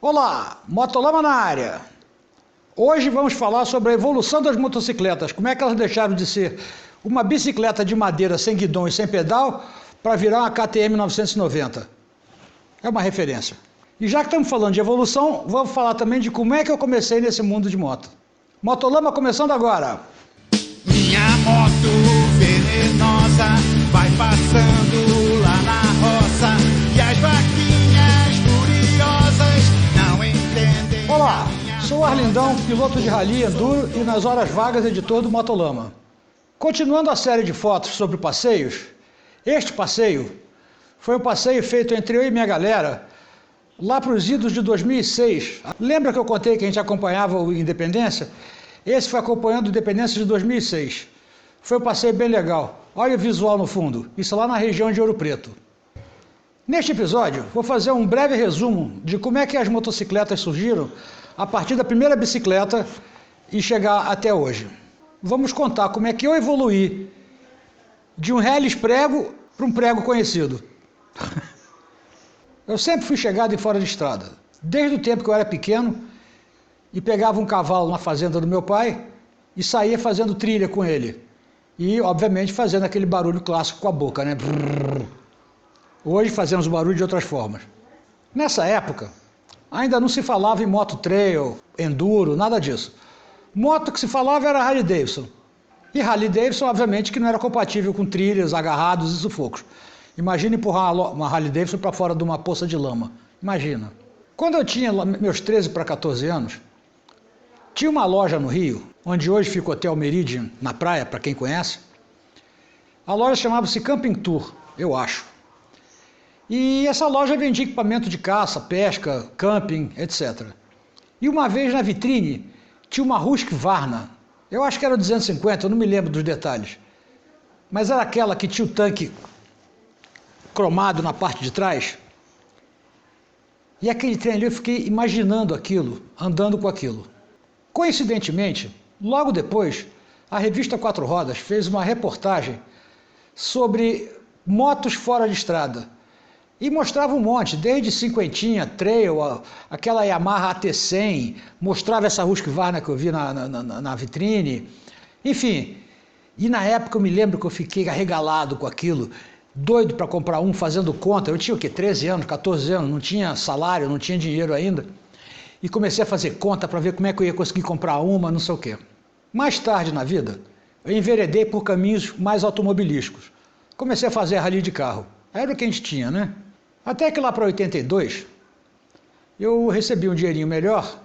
Olá, Motolama na área. Hoje vamos falar sobre a evolução das motocicletas, como é que elas deixaram de ser uma bicicleta de madeira sem guidão e sem pedal para virar uma KTM 990. É uma referência. E já que estamos falando de evolução, vamos falar também de como é que eu comecei nesse mundo de moto. Motolama começando agora. Minha moto venenosa vai passando lá na roça e as vaquinhas furiosas não entendem. Olá, sou o Arlindão, piloto de rally, enduro e nas horas vagas editor do Motolama. Continuando a série de fotos sobre passeios, este passeio foi um passeio feito entre eu e minha galera lá para os idos de 2006. Lembra que eu contei que a gente acompanhava o Independência? Esse foi acompanhando o Independência de 2006. Foi um passeio bem legal. Olha o visual no fundo, isso lá na região de Ouro Preto. Neste episódio, vou fazer um breve resumo de como é que as motocicletas surgiram a partir da primeira bicicleta e chegar até hoje. Vamos contar como é que eu evoluí de um Helles prego para um prego conhecido. Eu sempre fui chegado em fora de estrada. Desde o tempo que eu era pequeno e pegava um cavalo na fazenda do meu pai e saía fazendo trilha com ele. E, obviamente, fazendo aquele barulho clássico com a boca, né? Hoje fazemos o barulho de outras formas. Nessa época, ainda não se falava em moto trail, enduro, nada disso. Moto que se falava era Harley Davidson. E Harley Davidson, obviamente, que não era compatível com trilhas, agarrados e sufocos. Imagina empurrar uma Harley Davidson para fora de uma poça de lama. Imagina. Quando eu tinha meus 13 para 14 anos, tinha uma loja no Rio, onde hoje fica o Hotel Meridian, na praia, para quem conhece. A loja chamava-se Camping Tour, eu acho. E essa loja vendia equipamento de caça, pesca, camping, etc. E uma vez na vitrine tinha uma Husqvarna, eu acho que era 250, eu não me lembro dos detalhes. Mas era aquela que tinha o tanque cromado na parte de trás. E aquele trem ali eu fiquei imaginando aquilo, andando com aquilo. Coincidentemente, logo depois, a revista Quatro Rodas fez uma reportagem sobre motos fora de estrada. E mostrava um monte, desde cinquentinha, trail, aquela Yamaha AT100, mostrava essa Husqvarna que eu vi na vitrine, enfim. E na época eu me lembro que eu fiquei arregalado com aquilo, doido para comprar um, fazendo conta. Eu tinha o quê? 13 anos, 14 anos, não tinha salário, não tinha dinheiro ainda. E comecei a fazer conta para ver como é que eu ia conseguir comprar uma, não sei o quê. Mais tarde na vida, eu enveredei por caminhos mais automobilísticos. Comecei a fazer rally de carro. Era o que a gente tinha, né? Até que lá para 82, eu recebi um dinheirinho melhor,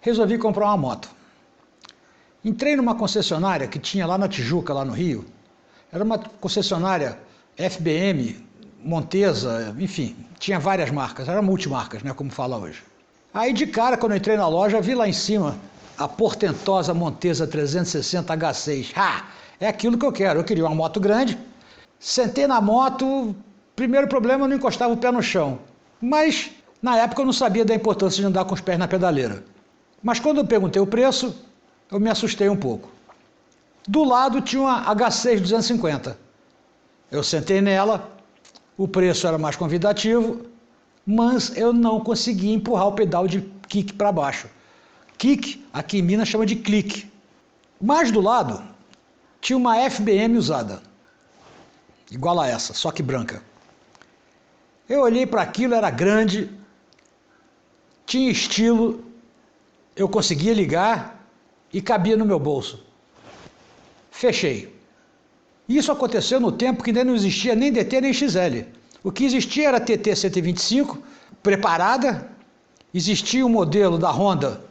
resolvi comprar uma moto. Entrei numa concessionária que tinha lá na Tijuca, lá no Rio. Era uma concessionária FBM, Montesa, enfim, tinha várias marcas, eram multimarcas, né, como fala hoje. Aí de cara, quando eu entrei na loja, vi lá em cima a portentosa Montesa 360 H6. É aquilo que eu quero, eu queria uma moto grande. Sentei na moto, primeiro problema, eu não encostava o pé no chão. Mas na época eu não sabia da importância de andar com os pés na pedaleira. Mas quando eu perguntei o preço, eu me assustei um pouco. Do lado tinha uma H6 250. Eu sentei nela, o preço era mais convidativo, mas eu não conseguia empurrar o pedal de kick para baixo. Kick, aqui em Minas chama de clique. Mais do lado, tinha uma FBM usada, igual a essa, só que branca. Eu olhei para aquilo, era grande, tinha estilo, eu conseguia ligar e cabia no meu bolso. Fechei. Isso aconteceu no tempo que ainda não existia nem DT nem XL. O que existia era a TT 125, preparada, existia um modelo da Honda,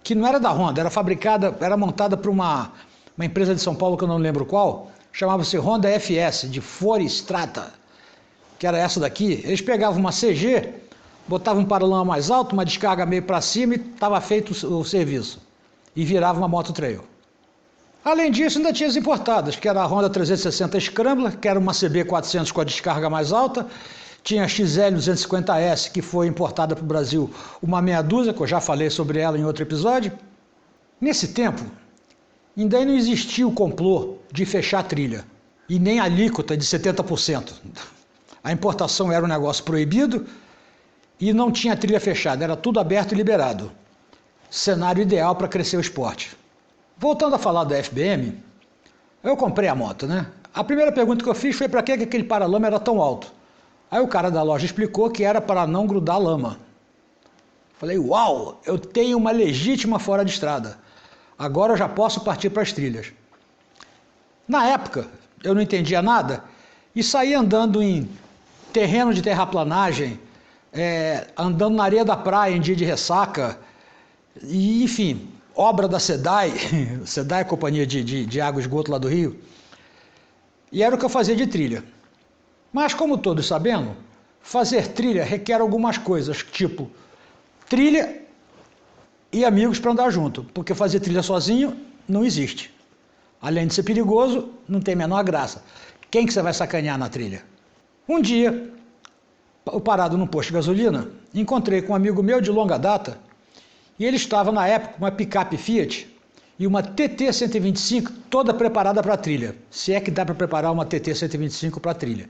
que não era da Honda, era fabricada, era montada por uma empresa de São Paulo que eu não lembro qual, chamava-se Honda FS, de Ford Strata, que era essa daqui. Eles pegavam uma CG, botavam um paralama mais alto, uma descarga meio para cima e estava feito o serviço. E virava uma moto trail. Além disso, ainda tinha as importadas, que era a Honda 360 Scrambler, que era uma CB400 com a descarga mais alta, tinha a XL 250S, que foi importada para o Brasil, uma meia dúzia, que eu já falei sobre ela em outro episódio. Nesse tempo, ainda não existia o complô de fechar a trilha, e nem a alíquota de 70%. A importação era um negócio proibido, e não tinha trilha fechada, era tudo aberto e liberado. Cenário ideal para crescer o esporte. Voltando a falar da FBM, eu comprei a moto, né? A primeira pergunta que eu fiz foi para que aquele paralama era tão alto. Aí o cara da loja explicou que era para não grudar lama. Falei, uau, eu tenho uma legítima fora de estrada. Agora eu já posso partir para as trilhas. Na época, eu não entendia nada e saí andando em terreno de terraplanagem, andando na areia da praia em dia de ressaca, e, enfim, obra da SEDAI, SEDAI é a companhia de água e esgoto lá do Rio, e era o que eu fazia de trilha. Mas, como todos sabemos, fazer trilha requer algumas coisas, tipo trilha e amigos para andar junto, porque fazer trilha sozinho não existe. Além de ser perigoso, não tem a menor graça. Quem que você vai sacanear na trilha? Um dia, eu parado num posto de gasolina, encontrei com um amigo meu de longa data, e ele estava na época com uma picape Fiat e uma TT 125 toda preparada para trilha, se é que dá para preparar uma TT 125 para trilha.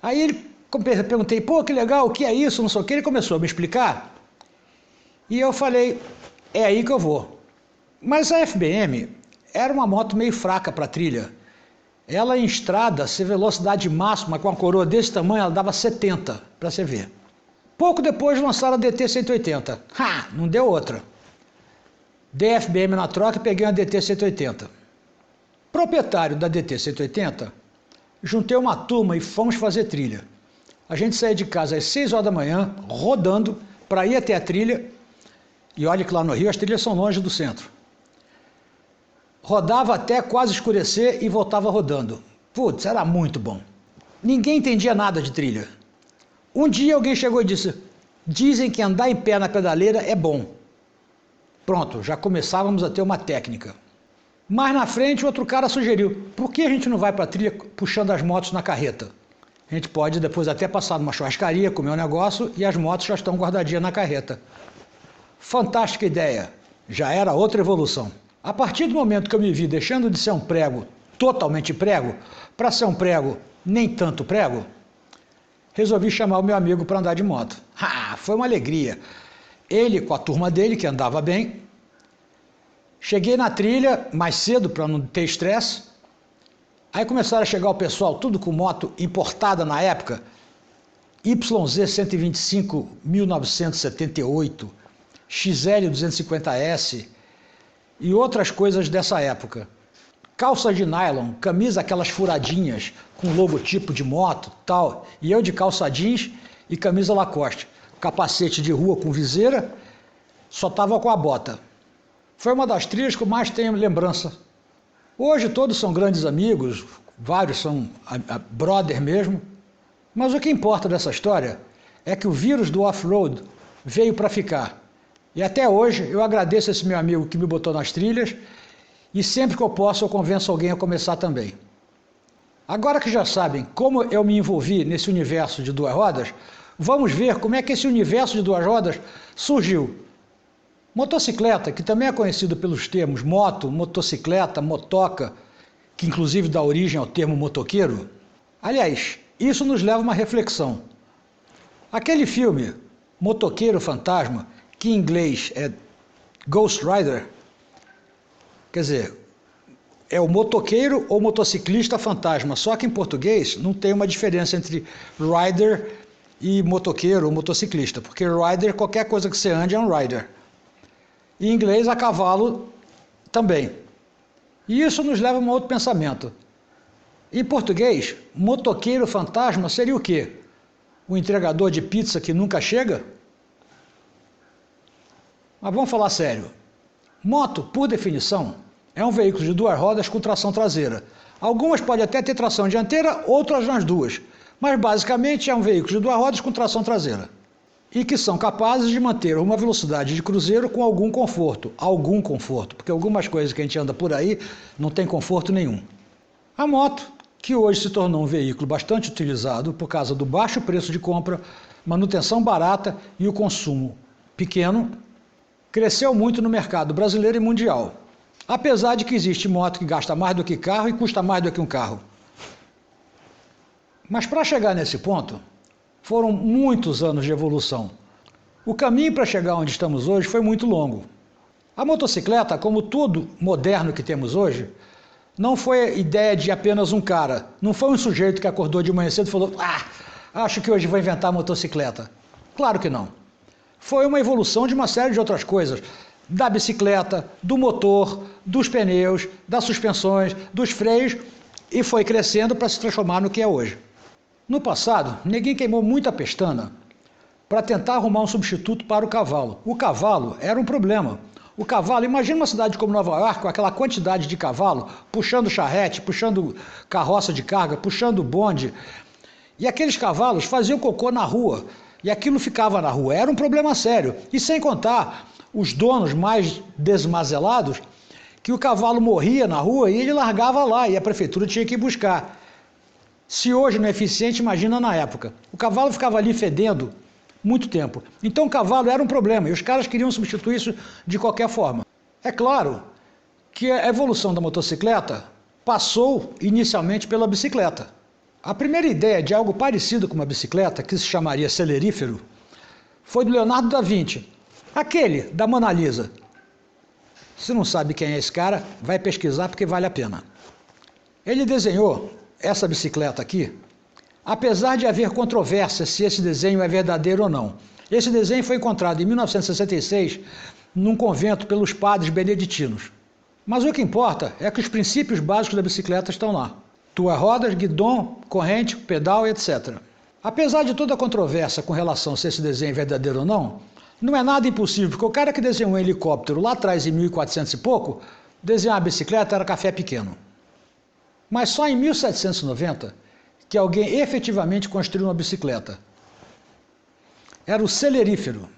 Aí eu perguntei, pô, que legal, o que é isso, não sei o que, ele começou a me explicar, e eu falei, é aí que eu vou. Mas a FBM era uma moto meio fraca para trilha. Ela em estrada, se velocidade máxima com a coroa desse tamanho, ela dava 70, para você ver. Pouco depois lançaram a DT 180. Não deu outra. Dei FBM na troca e peguei uma DT 180. Proprietário da DT 180, juntei uma turma e fomos fazer trilha. A gente saía de casa às 6 horas da manhã, rodando, para ir até a trilha, e olha que lá no Rio as trilhas são longe do centro. Rodava até quase escurecer e voltava rodando. Putz, era muito bom. Ninguém entendia nada de trilha. Um dia alguém chegou e disse, dizem que andar em pé na pedaleira é bom. Pronto, já começávamos a ter uma técnica. Mais na frente, outro cara sugeriu, por que a gente não vai para a trilha puxando as motos na carreta? A gente pode depois até passar numa churrascaria, comer um negócio e as motos já estão guardadinhas na carreta. Fantástica ideia, já era outra evolução. A partir do momento que eu me vi deixando de ser um prego totalmente prego, para ser um prego nem tanto prego, resolvi chamar o meu amigo para andar de moto. Foi uma alegria. Ele com a turma dele, que andava bem. Cheguei na trilha mais cedo para não ter estresse. Aí começaram a chegar o pessoal, tudo com moto importada na época, YZ 125 1978, XL 250S e outras coisas dessa época. Calça de nylon, camisa aquelas furadinhas com logotipo de moto, tal, e eu de calça jeans e camisa Lacoste, capacete de rua com viseira, só tava com a bota. Foi uma das trilhas que eu mais tenho lembrança. Hoje todos são grandes amigos, vários são brother mesmo, mas o que importa dessa história é que o vírus do off-road veio para ficar. E até hoje eu agradeço esse meu amigo que me botou nas trilhas e sempre que eu posso eu convenço alguém a começar também. Agora que já sabem como eu me envolvi nesse universo de duas rodas, vamos ver como é que esse universo de duas rodas surgiu. Motocicleta, que também é conhecido pelos termos moto, motocicleta, motoca, que inclusive dá origem ao termo motoqueiro. Aliás, isso nos leva a uma reflexão. Aquele filme, Motoqueiro Fantasma, que em inglês é Ghost Rider, quer dizer, é o motoqueiro ou motociclista fantasma, só que em português não tem uma diferença entre rider e motoqueiro ou motociclista, porque rider, qualquer coisa que você ande é um rider. E em inglês, a cavalo também. E isso nos leva a um outro pensamento. Em português, motoqueiro fantasma seria o quê? O entregador de pizza que nunca chega? Mas vamos falar sério. Moto, por definição, é um veículo de duas rodas com tração traseira. Algumas podem até ter tração dianteira, outras nas duas. Mas basicamente é um veículo de duas rodas com tração traseira. E que são capazes de manter uma velocidade de cruzeiro com algum conforto, porque algumas coisas que a gente anda por aí não tem conforto nenhum. A moto, que hoje se tornou um veículo bastante utilizado por causa do baixo preço de compra, manutenção barata e o consumo pequeno, cresceu muito no mercado brasileiro e mundial, apesar de que existe moto que gasta mais do que carro e custa mais do que um carro. Mas para chegar nesse ponto, Foram muitos anos de evolução. O caminho para chegar onde estamos hoje foi muito longo. A motocicleta, como tudo moderno que temos hoje, não foi ideia de apenas um cara. Não foi um sujeito que acordou de manhã cedo e falou: acho que hoje vou inventar a motocicleta. Claro que não. Foi uma evolução de uma série de outras coisas. Da bicicleta, do motor, dos pneus, das suspensões, dos freios, e foi crescendo para se transformar no que é hoje. No passado, ninguém queimou muita pestana para tentar arrumar um substituto para o cavalo. O cavalo era um problema. O cavalo, imagina uma cidade como Nova York, com aquela quantidade de cavalo, puxando charrete, puxando carroça de carga, puxando bonde. E aqueles cavalos faziam cocô na rua, e aquilo ficava na rua. Era um problema sério. E sem contar os donos mais desmazelados, que o cavalo morria na rua e ele largava lá, e a prefeitura tinha que ir buscar. Se hoje não é eficiente, imagina na época. O cavalo ficava ali fedendo muito tempo. Então o cavalo era um problema e os caras queriam substituir isso de qualquer forma. É claro que a evolução da motocicleta passou inicialmente pela bicicleta. A primeira ideia de algo parecido com uma bicicleta, que se chamaria celerífero, foi do Leonardo da Vinci, aquele da Mona Lisa. Se não sabe quem é esse cara, vai pesquisar porque vale a pena. Ele desenhou essa bicicleta aqui, apesar de haver controvérsia se esse desenho é verdadeiro ou não. Esse desenho foi encontrado em 1966 num convento pelos padres beneditinos. Mas o que importa é que os princípios básicos da bicicleta estão lá. Duas rodas, guidão, corrente, pedal, etc. Apesar de toda a controvérsia com relação a se esse desenho é verdadeiro ou não, não é nada impossível, porque o cara que desenhou um helicóptero lá atrás, em 1400 e pouco, desenhar uma bicicleta era café pequeno. Mas só em 1790 que alguém efetivamente construiu uma bicicleta. Era o celerífero.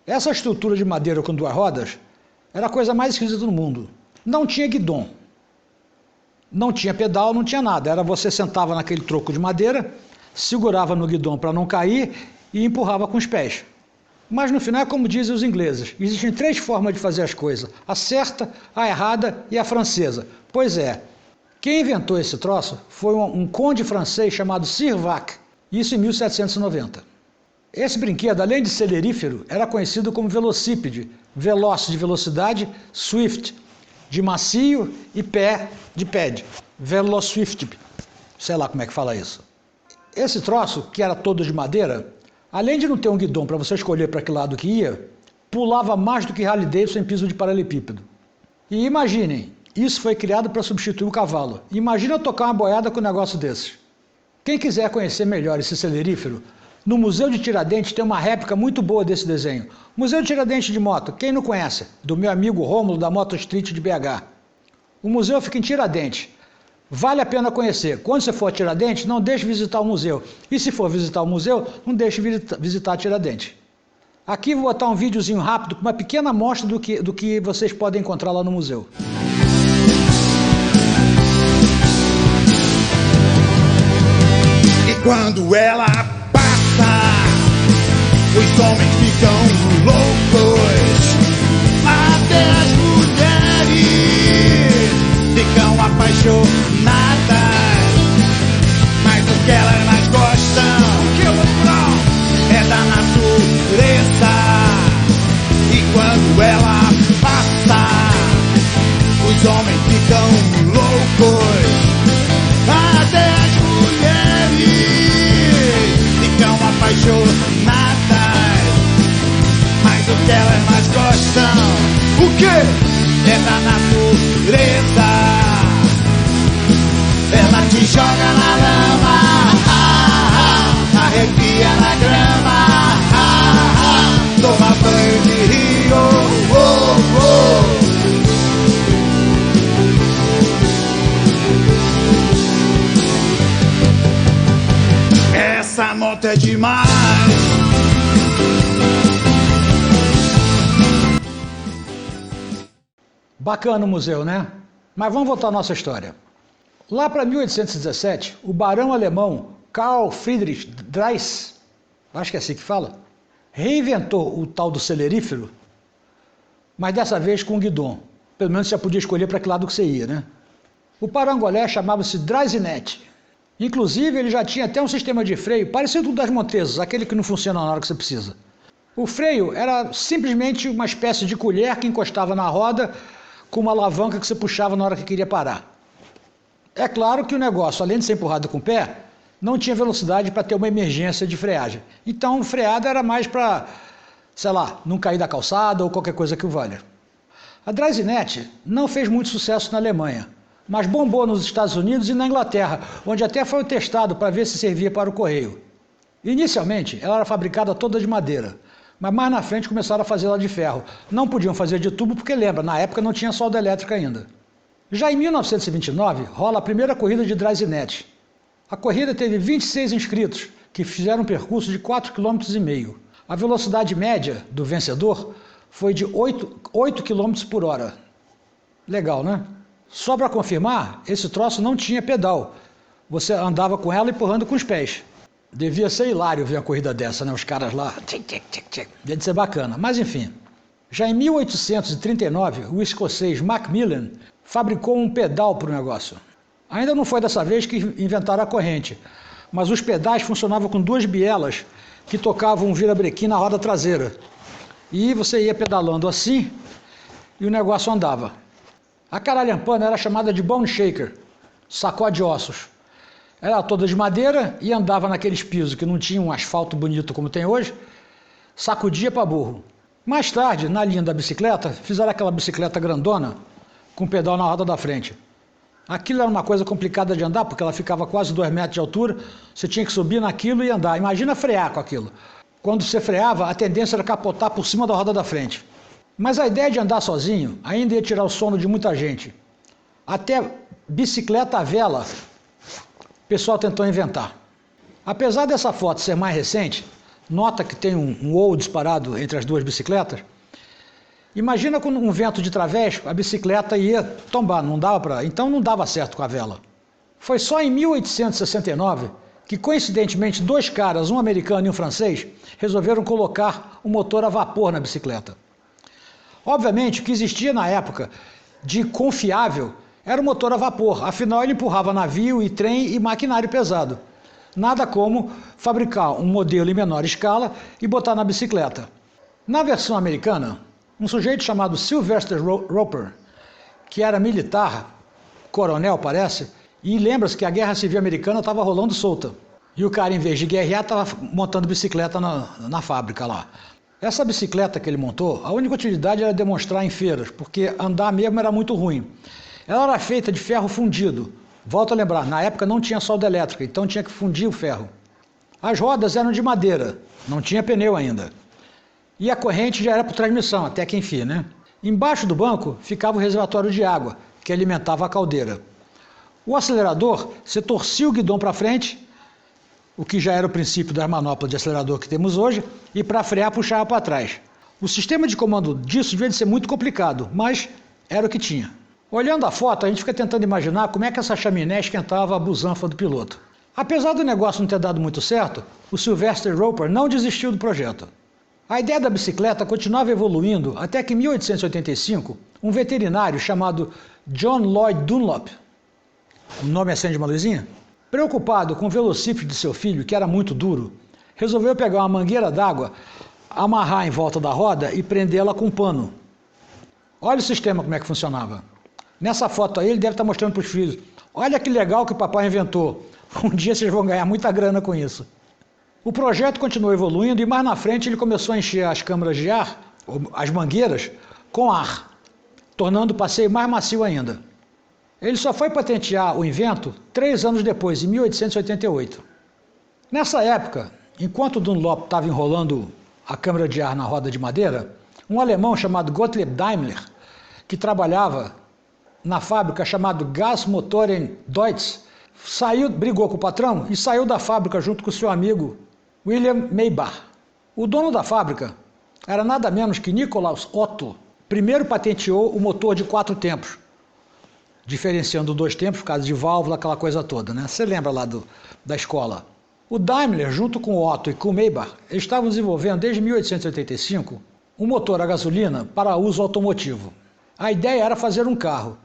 Essa estrutura de madeira com duas rodas era a coisa mais esquisita do mundo. Não tinha guidão, não tinha pedal, não tinha nada. Era você sentava naquele troco de madeira, segurava no guidão para não cair e empurrava com os pés. Mas no final é como dizem os ingleses, existem 3 formas de fazer as coisas: a certa, a errada e a francesa. Pois é, quem inventou esse troço foi um conde francês chamado Sir Vac, isso em 1790. Esse brinquedo, além de celerífero, era conhecido como velocípede, veloz de velocidade, swift de macio e pé de pad, veloswift, sei lá como é que fala isso. Esse troço, que era todo de madeira, além de não ter um guidão para você escolher para que lado que ia, pulava mais do que Harley Davidson em piso de paralelepípedo. E imaginem, isso foi criado para substituir o cavalo. Imagina tocar uma boiada com um negócio desses. Quem quiser conhecer melhor esse celerífero, no Museu de Tiradentes tem uma réplica muito boa desse desenho. Museu de Tiradentes de moto, quem não conhece? Do meu amigo Rômulo, da Moto Street de BH. O museu fica em Tiradentes. Vale a pena conhecer. Quando você for a Tiradentes, não deixe visitar o museu. E se for visitar o museu, não deixe visitar Tiradentes. Aqui vou botar um videozinho rápido com uma pequena amostra do que vocês podem encontrar lá no museu. E quando ela passa, os homens ficam loucos, até as mulheres ficam apaixonadas. Mas o que elas mais gostam é da natureza. E quando ela passa, os homens ficam loucos, até as mulheres ficam apaixonadas. Mas o que elas mais gostam, o quê? É da natureza. Ela te joga na lama, arrepia na grama, toma banho de rio, Essa moto é demais. Bacana o museu, né? Mas vamos voltar à nossa história. Lá para 1817, o barão alemão Carl Friedrich Drais, acho que é assim que fala, reinventou o tal do celerífero, mas dessa vez com guidão. Pelo menos você já podia escolher para que lado que você ia, né? O parangolé chamava-se Draisinete. Inclusive, ele já tinha até um sistema de freio parecido com o das Montesas, aquele que não funciona na hora que você precisa. O freio era simplesmente uma espécie de colher que encostava na roda com uma alavanca que você puxava na hora que queria parar. É claro que o negócio, além de ser empurrado com o pé, não tinha velocidade para ter uma emergência de freagem. Então, freada era mais para, sei lá, não cair da calçada ou qualquer coisa que o valha. A Draisinet não fez muito sucesso na Alemanha, mas bombou nos Estados Unidos e na Inglaterra, onde até foi testado para ver se servia para o correio. Inicialmente, ela era fabricada toda de madeira, mas mais na frente começaram a fazê-la de ferro. Não podiam fazer de tubo porque, lembra, na época não tinha solda elétrica ainda. Já em 1929, rola a primeira corrida de Draisinet. A corrida teve 26 inscritos, que fizeram um percurso de 4,5 km. A velocidade média do vencedor foi de 8 km por hora. Legal, né? Só para confirmar, esse troço não tinha pedal. Você andava com ela empurrando com os pés. Devia ser hilário ver uma corrida dessa, né? Os caras lá... Deve ser bacana, mas enfim. Já em 1839, o escocês Macmillan fabricou um pedal para o negócio. Ainda não foi dessa vez que inventaram a corrente, mas os pedais funcionavam com duas bielas que tocavam um virabrequim na roda traseira. E você ia pedalando assim e o negócio andava. A caralhampana era chamada de bone shaker, sacode ossos. Era toda de madeira e andava naqueles pisos que não tinham um asfalto bonito como tem hoje, sacudia para burro. Mais tarde, na linha da bicicleta, fizeram aquela bicicleta grandona com pedal na roda da frente. Aquilo era uma coisa complicada de andar, porque ela ficava quase 2 metros de altura, você tinha que subir naquilo e andar. Imagina frear com aquilo. Quando você freava, a tendência era capotar por cima da roda da frente. Mas a ideia de andar sozinho ainda ia tirar o sono de muita gente. Até bicicleta à vela, o pessoal tentou inventar. Apesar dessa foto ser mais recente, nota que tem um ou disparado entre as duas bicicletas. Imagina com um vento de través, a bicicleta ia tombar, não dava para, então não dava certo com a vela. Foi só em 1869 que, coincidentemente, 2 caras, um americano e um francês, resolveram colocar um motor a vapor na bicicleta. Obviamente, o que existia na época de confiável era o motor a vapor, afinal ele empurrava navio e trem e maquinário pesado. Nada como fabricar um modelo em menor escala e botar na bicicleta. Na versão americana, um sujeito chamado Sylvester Roper, que era militar, coronel parece, e lembra-se que a Guerra Civil Americana estava rolando solta. E o cara, em vez de guerrear, estava montando bicicleta na fábrica lá. Essa bicicleta que ele montou, a única utilidade era demonstrar em feiras, porque andar mesmo era muito ruim. Ela era feita de ferro fundido. Volto a lembrar, na época não tinha solda elétrica, então tinha que fundir o ferro. As rodas eram de madeira, não tinha pneu ainda. E a corrente já era por transmissão, até que enfim, né? Embaixo do banco ficava o reservatório de água, que alimentava a caldeira. O acelerador, você torcia o guidão para frente, o que já era o princípio das manoplas de acelerador que temos hoje, e para frear puxava para trás. O sistema de comando disso devia de ser muito complicado, mas era o que tinha. Olhando a foto, a gente fica tentando imaginar como é que essa chaminé esquentava a busanfa do piloto. Apesar do negócio não ter dado muito certo, o Sylvester Roper não desistiu do projeto. A ideia da bicicleta continuava evoluindo até que em 1885, um veterinário chamado John Lloyd Dunlop, o nome acende uma luzinha? Preocupado com o velocípede de seu filho, que era muito duro, resolveu pegar uma mangueira d'água, amarrar em volta da roda e prendê-la com um pano. Olha o sistema como é que funcionava. Nessa foto aí ele deve estar mostrando para os filhos. Olha que legal que o papai inventou. Um dia vocês vão ganhar muita grana com isso. O projeto continuou evoluindo e mais na frente ele começou a encher as câmaras de ar, as mangueiras, com ar, tornando o passeio mais macio ainda. Ele só foi patentear o invento 3 anos depois, em 1888. Nessa época, enquanto Dunlop estava enrolando a câmara de ar na roda de madeira, um alemão chamado Gottlieb Daimler, que trabalhava na fábrica chamada Gasmotoren Deutz, brigou com o patrão e saiu da fábrica junto com seu amigo William Maybach. O dono da fábrica era nada menos que Nikolaus Otto. Primeiro patenteou o motor de 4 tempos, diferenciando 2 tempos por causa de válvula, aquela coisa toda, né? Você lembra lá da escola. O Daimler, junto com o Otto e com o Maybach, eles estavam desenvolvendo desde 1885 um motor a gasolina para uso automotivo. A ideia era fazer um carro,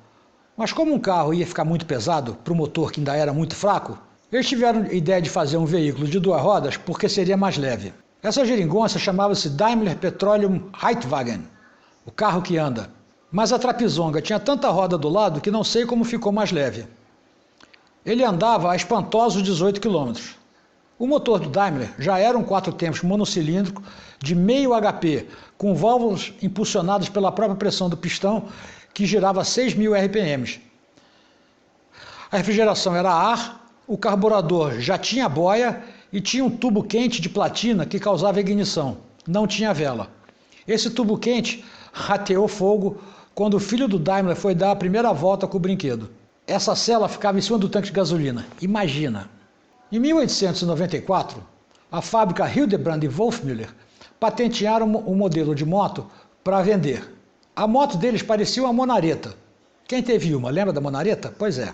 mas como um carro ia ficar muito pesado para o motor que ainda era muito fraco, Eles tiveram a ideia de fazer um veículo de 2 rodas porque seria mais leve. Essa geringonça chamava-se Daimler Petroleum Reitwagen, o carro que anda. Mas a Trapizonga tinha tanta roda do lado que não sei como ficou mais leve. Ele andava a espantosos 18 km. O motor do Daimler já era um 4 tempos monocilíndrico de meio HP, com válvulas impulsionadas pela própria pressão do pistão, que girava 6.000 RPM. A refrigeração era a ar, o carburador já tinha boia e tinha um tubo quente de platina que causava ignição. Não tinha vela. Esse tubo quente rateou fogo quando o filho do Daimler foi dar a primeira volta com o brinquedo. Essa cela ficava em cima do tanque de gasolina. Imagina! Em 1894, a fábrica Hildebrand e Wolfmüller patentearam um modelo de moto para vender. A moto deles parecia uma monareta. Quem teve uma? Lembra da monareta? Pois é.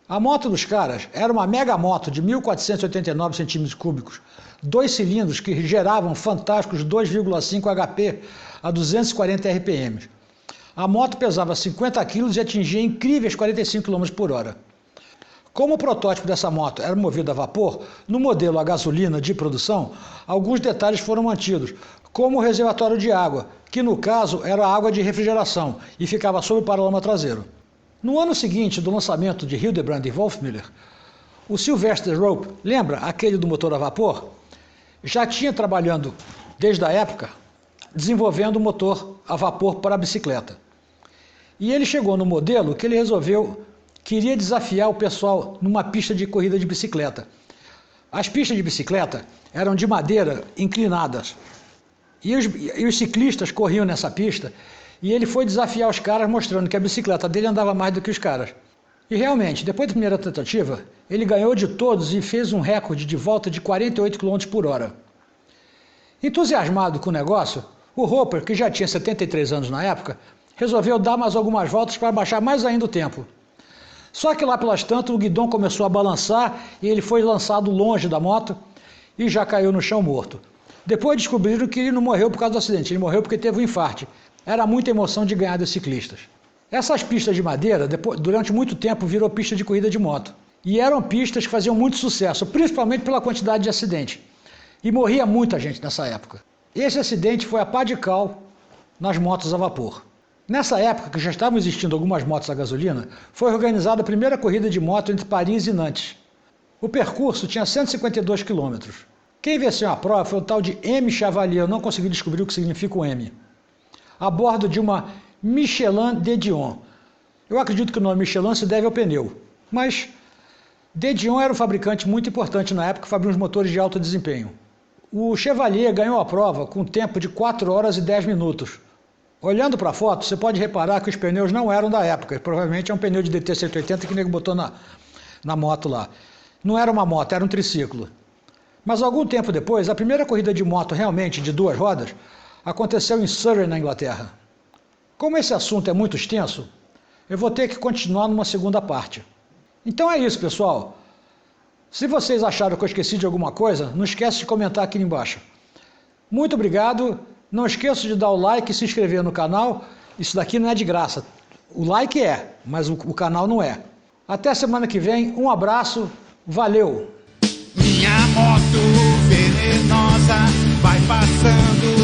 A moto dos caras era uma mega moto de 1.489 cm3, 2 cilindros que geravam fantásticos 2,5 HP a 240 RPM. A moto pesava 50 kg e atingia incríveis 45 km por hora. Como o protótipo dessa moto era movido a vapor, no modelo a gasolina de produção, alguns detalhes foram mantidos, como o reservatório de água, que no caso era água de refrigeração e ficava sob o paralama traseiro. No ano seguinte do lançamento de Hildebrand e Wolfmüller, o Sylvester Rope, lembra aquele do motor a vapor? Já tinha trabalhando desde a época, desenvolvendo o motor a vapor para a bicicleta. E ele chegou no modelo que ele queria desafiar o pessoal numa pista de corrida de bicicleta. As pistas de bicicleta eram de madeira inclinadas. E os ciclistas corriam nessa pista e ele foi desafiar os caras mostrando que a bicicleta dele andava mais do que os caras. E realmente, depois da primeira tentativa, ele ganhou de todos e fez um recorde de volta de 48 km por hora. Entusiasmado com o negócio, o Roper, que já tinha 73 anos na época, resolveu dar mais algumas voltas para baixar mais ainda o tempo. Só que lá pelas tantas o guidão começou a balançar e ele foi lançado longe da moto e já caiu no chão morto. Depois descobriram que ele não morreu por causa do acidente, ele morreu porque teve um infarte. Era muita emoção de ganhar dos ciclistas. Essas pistas de madeira, durante muito tempo, virou pista de corrida de moto. E eram pistas que faziam muito sucesso, principalmente pela quantidade de acidente. E morria muita gente nessa época. Esse acidente foi a pá de cal nas motos a vapor. Nessa época, que já estavam existindo algumas motos a gasolina, foi organizada a primeira corrida de moto entre Paris e Nantes. O percurso tinha 152 quilômetros. Quem venceu a prova foi o tal de M. Chevalier, eu não consegui descobrir o que significa o M, a bordo de uma Michelin de Dion. Eu acredito que o nome Michelin se deve ao pneu, mas de Dion era um fabricante muito importante na época que fazia uns motores de alto desempenho. O Chevalier ganhou a prova com um tempo de 4 horas e 10 minutos. Olhando para a foto, você pode reparar que os pneus não eram da época. Provavelmente é um pneu de DT-180 que o nego botou na moto lá. Não era uma moto, era um triciclo. Mas algum tempo depois, a primeira corrida de moto realmente de 2 rodas aconteceu em Surrey, na Inglaterra. Como esse assunto é muito extenso, eu vou ter que continuar numa segunda parte. Então é isso, pessoal. Se vocês acharam que eu esqueci de alguma coisa, não esquece de comentar aqui embaixo. Muito obrigado. Não esqueça de dar o like e se inscrever no canal. Isso daqui não é de graça. O like é, mas o canal não é. Até semana que vem. Um abraço. Valeu! Minha moto venenosa vai passando